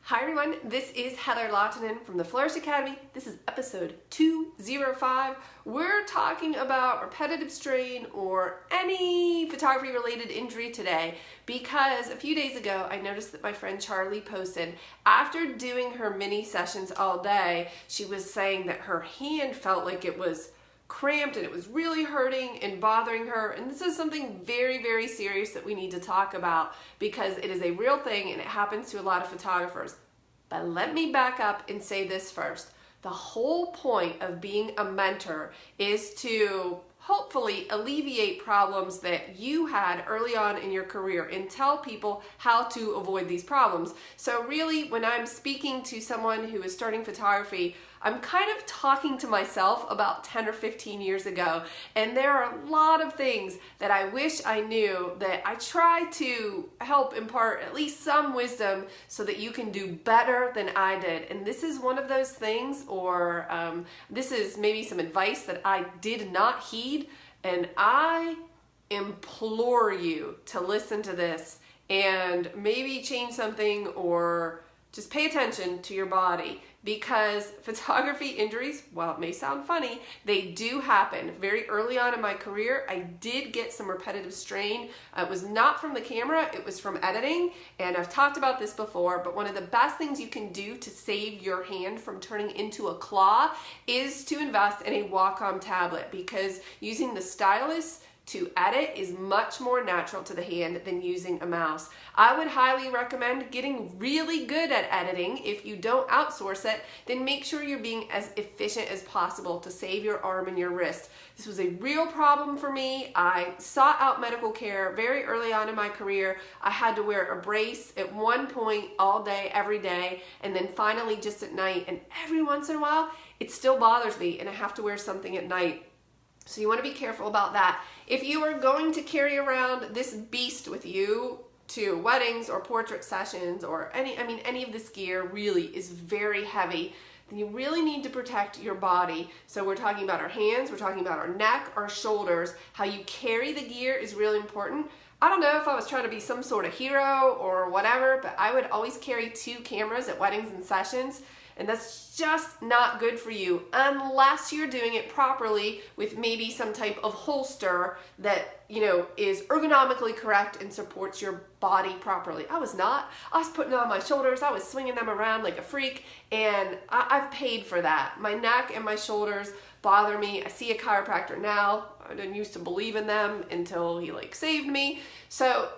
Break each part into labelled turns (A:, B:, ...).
A: Hi everyone, this is Heather Lautinen from the Flourish.Academy. This is episode 205. We're talking about repetitive strain or any photography related injury today because a few days ago I noticed that my friend Charlie posted after doing her mini sessions all day, she was saying that her hand felt like it was cramped and it was really hurting and bothering her, and this is something very, very serious that we need to talk about because it is a real thing and it happens to a lot of photographers. But let me back up and say this first. The whole point of being a mentor is to hopefully alleviate problems that you had early on in your career and tell people how to avoid these problems. So really, when I'm speaking to someone who is starting photography, I'm kind of talking to myself about 10 or 15 years ago, and there are a lot of things that I wish I knew that I try to help impart at least some wisdom so that you can do better than I did. And this is one of those things, or this is maybe some advice that I did not heed, and I implore you to listen to this and maybe change something or just pay attention to your body, because photography injuries, while it may sound funny, they do happen. Very early on in my career, I did get some repetitive strain. It was not from the camera, it was from editing, and I've talked about this before, but one of the best things you can do to save your hand from turning into a claw is to invest in a Wacom tablet, because using the stylus to edit is much more natural to the hand than using a mouse. I would highly recommend getting really good at editing. If you don't outsource it, then make sure you're being as efficient as possible to save your arm and your wrist. This was a real problem for me. I sought out medical care very early on in my career. I had to wear a brace at one point all day, every day, and then finally just at night. And every once in a while, it still bothers me and I have to wear something at night. So you want to be careful about that. If you are going to carry around this beast with you to weddings or portrait sessions or any of this gear really is very heavy, then you really need to protect your body. So we're talking about our hands, we're talking about our neck, our shoulders. How you carry the gear is really important. I don't know if I was trying to be some sort of hero or whatever, but I would always carry 2 cameras at weddings and sessions. And that's just not good for you unless you're doing it properly with maybe some type of holster that, is ergonomically correct and supports your body properly. I was not. I was putting it on my shoulders. I was swinging them around like a freak, and I've paid for that. My neck and my shoulders bother me. I see a chiropractor now. I didn't used to believe in them until he saved me. So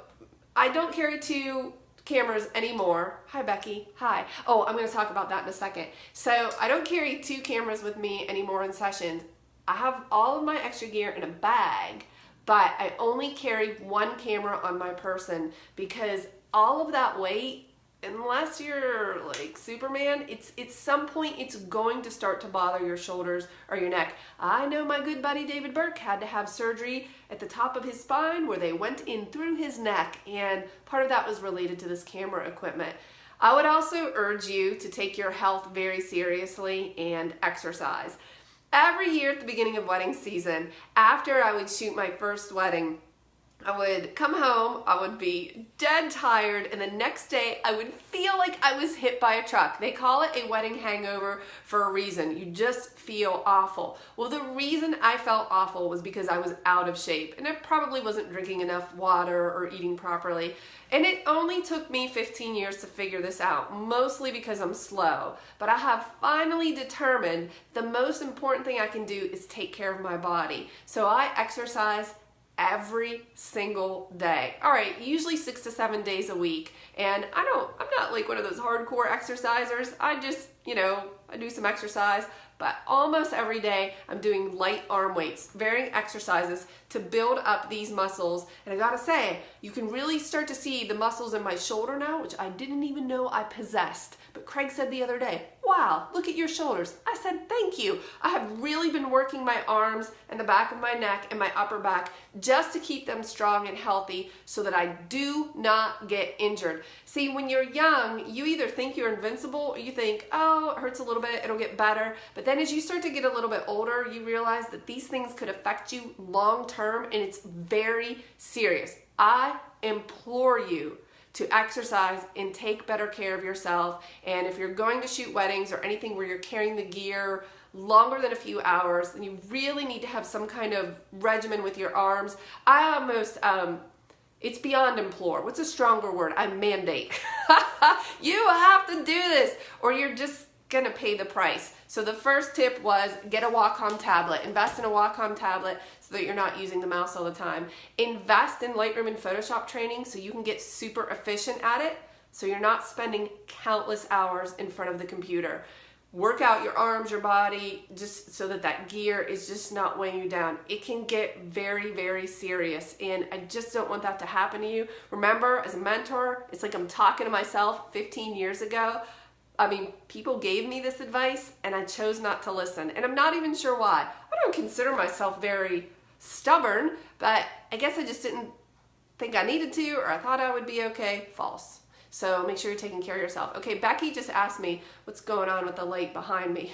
A: I don't carry 2 cameras anymore. Hi Becky. Hi. Oh, I'm going to talk about that in a second. So I don't carry 2 cameras with me anymore in sessions. I have all of my extra gear in a bag, but I only carry 1 camera on my person because all of that weight, unless you're like Superman, it's some point it's going to start to bother your shoulders or your neck. I know my good buddy David Burke had to have surgery at the top of his spine where they went in through his neck, and part of that was related to this camera equipment. I would also urge you to take your health very seriously and exercise. Every year at the beginning of wedding season, after I would shoot my first wedding, I would come home, I would be dead tired, and the next day I would feel like I was hit by a truck. They call it a wedding hangover for a reason. You just feel awful. Well, the reason I felt awful was because I was out of shape, and I probably wasn't drinking enough water or eating properly. And it only took me 15 years to figure this out, mostly because I'm slow. But I have finally determined the most important thing I can do is take care of my body. So I exercise every single day. All right, usually 6 to 7 days a week. And I'm not like one of those hardcore exercisers. I just, I do some exercise, but almost every day I'm doing light arm weights, varying exercises to build up these muscles. And I gotta say, you can really start to see the muscles in my shoulder now, which I didn't even know I possessed. But Craig said the other day, wow, look at your shoulders. I said, thank you. I have really been working my arms and the back of my neck and my upper back just to keep them strong and healthy so that I do not get injured. See, when you're young, you either think you're invincible or you think, oh, it hurts a little bit, it'll get better. But then as you start to get a little bit older, you realize that these things could affect you long term, and it's very serious. I implore you to exercise and take better care of yourself. And if you're going to shoot weddings or anything where you're carrying the gear longer than a few hours, then you really need to have some kind of regimen with your arms. I almost, it's beyond implore. What's a stronger word? I mandate. You have to do this or you're just gonna pay the price. So the first tip was get a Wacom tablet. Invest in a Wacom tablet so that you're not using the mouse all the time. Invest in Lightroom and Photoshop training so you can get super efficient at it, so you're not spending countless hours in front of the computer. Work out your arms, your body, just so that that gear is just not weighing you down. It can get very, very serious, and I just don't want that to happen to you. Remember, as a mentor, it's like I'm talking to myself 15 years ago. I mean, people gave me this advice and I chose not to listen, and I'm not even sure why. I don't consider myself very stubborn, but I guess I just didn't think I needed to, or I thought I would be okay. False. So make sure you're taking care of yourself. Okay, Becky just asked me what's going on with the light behind me.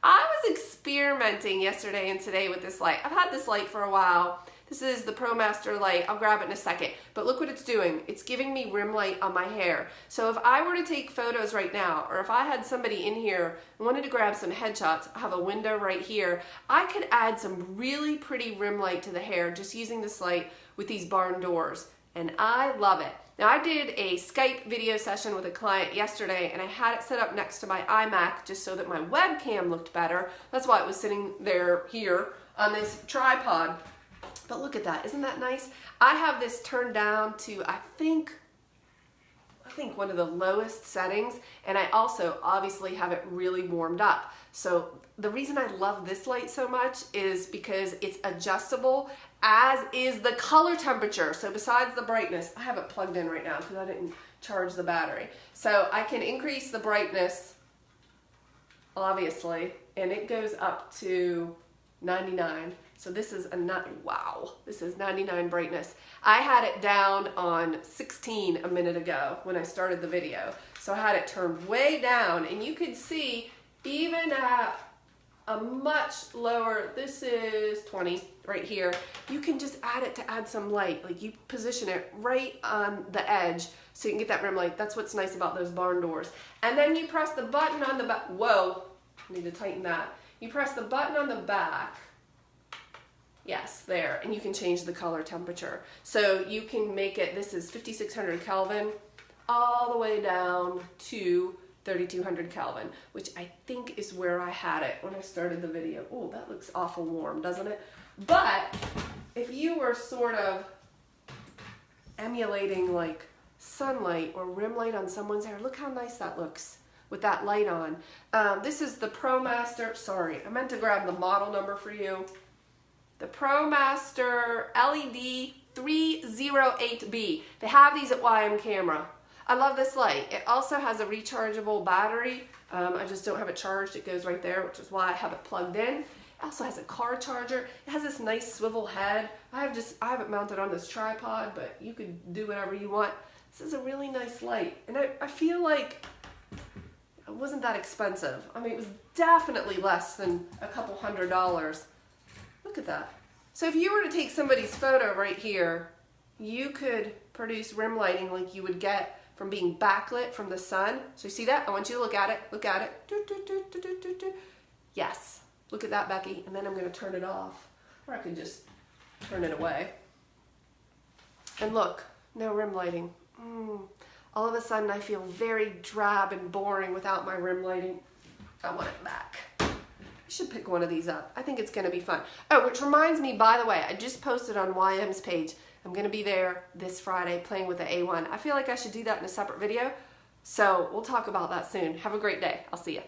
A: I was experimenting yesterday and today with this light. I've had this light for a while. This is the ProMaster light. I'll grab it in a second. But look what it's doing. It's giving me rim light on my hair. So if I were to take photos right now, or if I had somebody in here and wanted to grab some headshots, I have a window right here, I could add some really pretty rim light to the hair just using this light with these barn doors. And I love it. Now, I did a Skype video session with a client yesterday, and I had it set up next to my iMac just so that my webcam looked better. That's why it was sitting there here on this tripod. But look at that, isn't that nice? I have this turned down to, I think one of the lowest settings, and I also obviously have it really warmed up. So the reason I love this light so much is because it's adjustable, as is the color temperature. So besides the brightness, I have it plugged in right now because I didn't charge the battery. So I can increase the brightness, obviously, and it goes up to 99. So this is wow, this is 99 brightness. I had it down on 16 a minute ago when I started the video. So I had it turned way down, and you could see even at a much lower, this is 20 right here, you can just add it to add some light. Like you position it right on the edge so you can get that rim light. That's what's nice about those barn doors. And then you press the button on the back. Whoa, I need to tighten that. You press the button on the back. Yes, there, and you can change the color temperature. So you can make it, this is 5600 Kelvin, all the way down to 3200 Kelvin, which I think is where I had it when I started the video. Oh, that looks awful warm, doesn't it? But if you were sort of emulating like sunlight or rim light on someone's hair, look how nice that looks with that light on. This is the ProMaster, sorry, I meant to grab the model number for you. The ProMaster LED 308B. They have these at YM Camera. I love this light. It also has a rechargeable battery. I just don't have it charged. It goes right there, which is why I have it plugged in. It also has a car charger. It has this nice swivel head. I have it mounted on this tripod, but you could do whatever you want. This is a really nice light, and I feel like it wasn't that expensive. I mean, it was definitely less than a couple $100s. Look at that. So if you were to take somebody's photo right here, you could produce rim lighting like you would get from being backlit from the sun. So you see that? I want you to look at it. Look at it. Do, do, do, do, do, do, do. Yes. Look at that, Becky. And then I'm going to turn it off. Or I could just turn it away. And look, no rim lighting. All of a sudden I feel very drab and boring without my rim lighting. I want it back. You should pick one of these up. I think it's going to be fun. Oh, which reminds me, by the way, I just posted on YM's page. I'm going to be there this Friday playing with the A1. I feel like I should do that in a separate video. So we'll talk about that soon. Have a great day. I'll see you.